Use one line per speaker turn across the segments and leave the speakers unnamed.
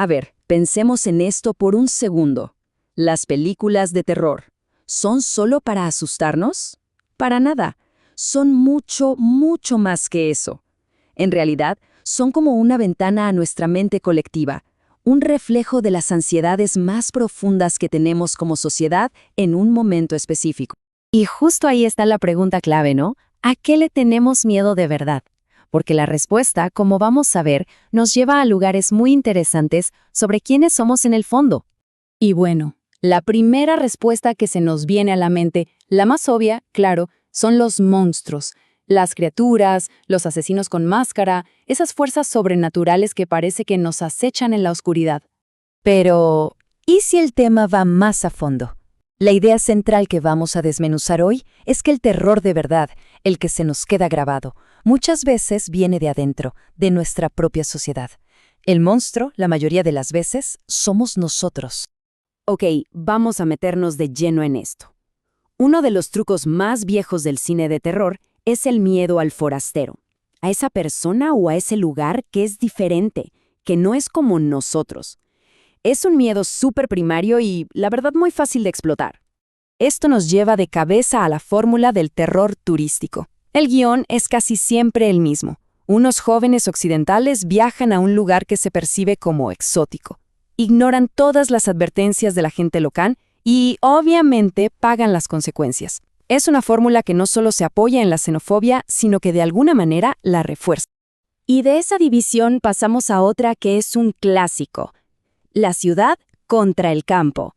A ver, pensemos en esto por un segundo. ¿Las películas de terror son solo para asustarnos? Para nada. Son mucho, mucho más que eso. En realidad, son como una ventana a nuestra mente colectiva, un reflejo de las ansiedades más profundas que tenemos como sociedad en un momento específico.
Y justo ahí está la pregunta clave, ¿no? ¿A qué le tenemos miedo de verdad? Porque la respuesta, como vamos a ver, nos lleva a lugares muy interesantes sobre quiénes somos en el fondo. Y bueno, la primera respuesta que se nos viene a la mente, la más obvia, claro, son los monstruos. Las criaturas, los asesinos con máscara, esas fuerzas sobrenaturales que parece que nos acechan en la oscuridad.
Pero, ¿y si el tema va más a fondo? La idea central que vamos a desmenuzar hoy es que el terror de verdad, el que se nos queda grabado, muchas veces viene de adentro, de nuestra propia sociedad. El monstruo, la mayoría de las veces, somos nosotros.
Ok, vamos a meternos de lleno en esto. Uno de los trucos más viejos del cine de terror es el miedo al forastero, a esa persona o a ese lugar que es diferente, que no es como nosotros. Es un miedo súper primario y, la verdad, muy fácil de explotar.
Esto nos lleva de cabeza a la fórmula del terror turístico. El guión es casi siempre el mismo. Unos jóvenes occidentales viajan a un lugar que se percibe como exótico. Ignoran todas las advertencias de la gente local y, obviamente, pagan las consecuencias. Es una fórmula que no solo se apoya en la xenofobia, sino que de alguna manera la refuerza.
Y de esa división pasamos a otra que es un clásico: la ciudad contra el campo.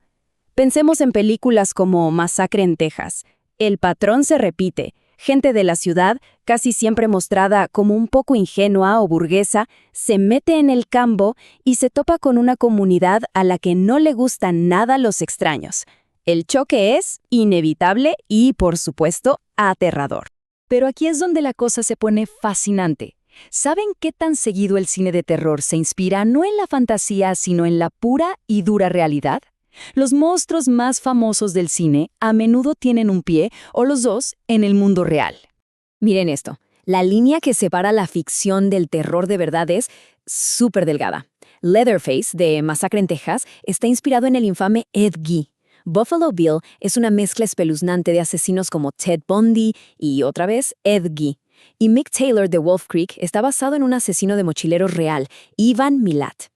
Pensemos en películas como Masacre en Texas. El patrón se repite. Gente de la ciudad, casi siempre mostrada como un poco ingenua o burguesa, se mete en el campo y se topa con una comunidad a la que no le gustan nada los extraños. El choque es inevitable y, por supuesto, aterrador.
Pero aquí es donde la cosa se pone fascinante. ¿Saben qué tan seguido el cine de terror se inspira no en la fantasía, sino en la pura y dura realidad? Los monstruos más famosos del cine a menudo tienen un pie, o los dos, en el mundo real.
Miren esto, la línea que separa la ficción del terror de verdad es súper delgada. Leatherface, de Masacre en Texas, está inspirado en el infame Ed Gein. Buffalo Bill es una mezcla espeluznante de asesinos como Ted Bundy y, otra vez, Ed Gein. Y Mick Taylor de Wolf Creek está basado en un asesino de mochileros real, Ivan Milat.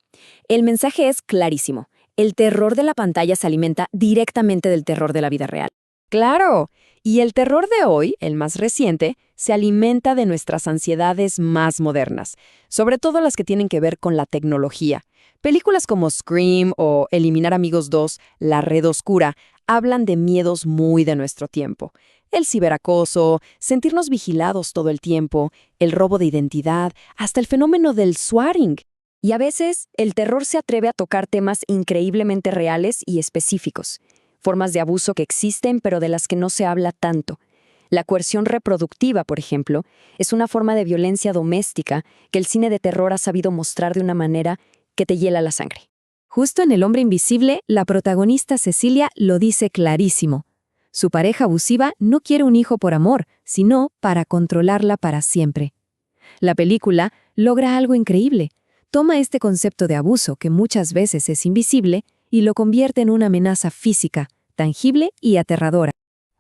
El mensaje es clarísimo. El terror de la pantalla se alimenta directamente del terror de la vida real.
¡Claro! Y el terror de hoy, el más reciente, se alimenta de nuestras ansiedades más modernas, sobre todo las que tienen que ver con la tecnología. Películas como Scream o Eliminar Amigos 2, La Red Oscura, hablan de miedos muy de nuestro tiempo. El ciberacoso, sentirnos vigilados todo el tiempo, el robo de identidad, hasta el fenómeno del swatting.
Y a veces, el terror se atreve a tocar temas increíblemente reales y específicos. Formas de abuso que existen pero de las que no se habla tanto. La coerción reproductiva, por ejemplo, es una forma de violencia doméstica que el cine de terror ha sabido mostrar de una manera que te hiela la sangre.
Justo en El hombre invisible, la protagonista Cecilia lo dice clarísimo. Su pareja abusiva no quiere un hijo por amor, sino para controlarla para siempre. La película logra algo increíble. Toma este concepto de abuso, que muchas veces es invisible, y lo convierte en una amenaza física, tangible y aterradora.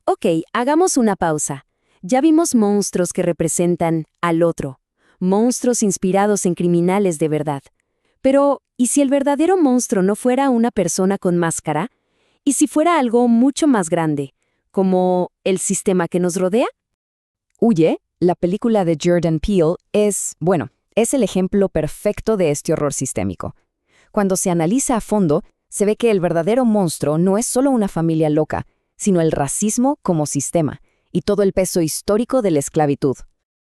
Ok, hagamos una pausa. Ya vimos monstruos que representan al otro, monstruos inspirados en criminales de verdad. Pero, ¿y si el verdadero monstruo no fuera una persona con máscara? ¿Y si fuera algo mucho más grande, como el sistema que nos rodea?
Huye, la película de Jordan Peele, es el ejemplo perfecto de este horror sistémico. Cuando se analiza a fondo, se ve que el verdadero monstruo no es solo una familia loca, sino el racismo como sistema y todo el peso histórico de la esclavitud.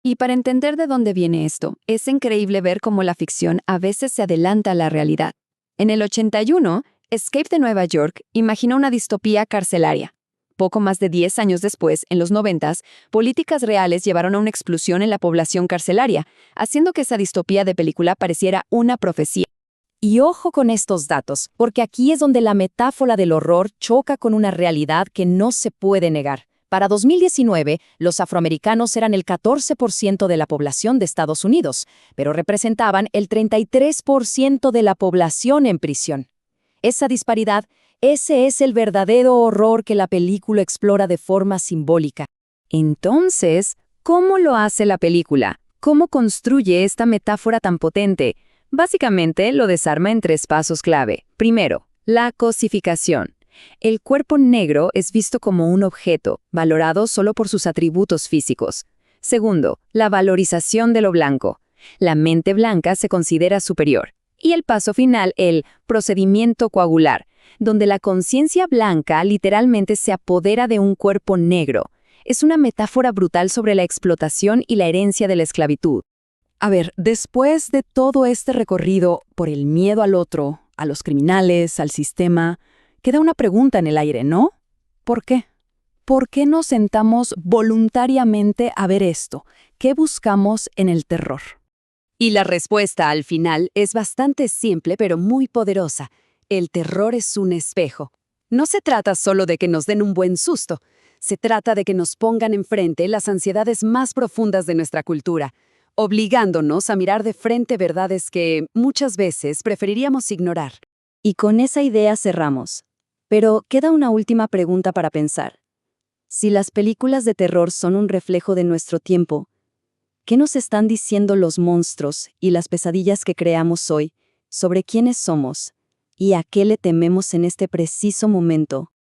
Y para entender de dónde viene esto, es increíble ver cómo la ficción a veces se adelanta a la realidad. En el 81, Escape de Nueva York imaginó una distopía carcelaria. Poco más de 10 años después, en los 90s, políticas reales llevaron a una explosión en la población carcelaria, haciendo que esa distopía de película pareciera una profecía.
Y ojo con estos datos, porque aquí es donde la metáfora del horror choca con una realidad que no se puede negar. Para 2019, los afroamericanos eran el 14% de la población de Estados Unidos, pero representaban el 33% de la población en prisión. Esa disparidad, ese es el verdadero horror que la película explora de forma simbólica.
Entonces, ¿cómo lo hace la película? ¿Cómo construye esta metáfora tan potente? Básicamente, lo desarma en 3 pasos clave. Primero, la cosificación. El cuerpo negro es visto como un objeto, valorado solo por sus atributos físicos. Segundo, la valorización de lo blanco. La mente blanca se considera superior. Y el paso final, el procedimiento coagular, donde la conciencia blanca literalmente se apodera de un cuerpo negro. Es una metáfora brutal sobre la explotación y la herencia de la esclavitud.
A ver, después de todo este recorrido por el miedo al otro, a los criminales, al sistema, queda una pregunta en el aire, ¿no? ¿Por qué? ¿Por qué nos sentamos voluntariamente a ver esto? ¿Qué buscamos en el terror?
Y la respuesta al final es bastante simple pero muy poderosa. El terror es un espejo. No se trata solo de que nos den un buen susto. Se trata de que nos pongan enfrente las ansiedades más profundas de nuestra cultura, obligándonos a mirar de frente verdades que muchas veces preferiríamos ignorar.
Y con esa idea cerramos. Pero queda una última pregunta para pensar. Si las películas de terror son un reflejo de nuestro tiempo, ¿qué nos están diciendo los monstruos y las pesadillas que creamos hoy sobre quiénes somos y a qué le tememos en este preciso momento?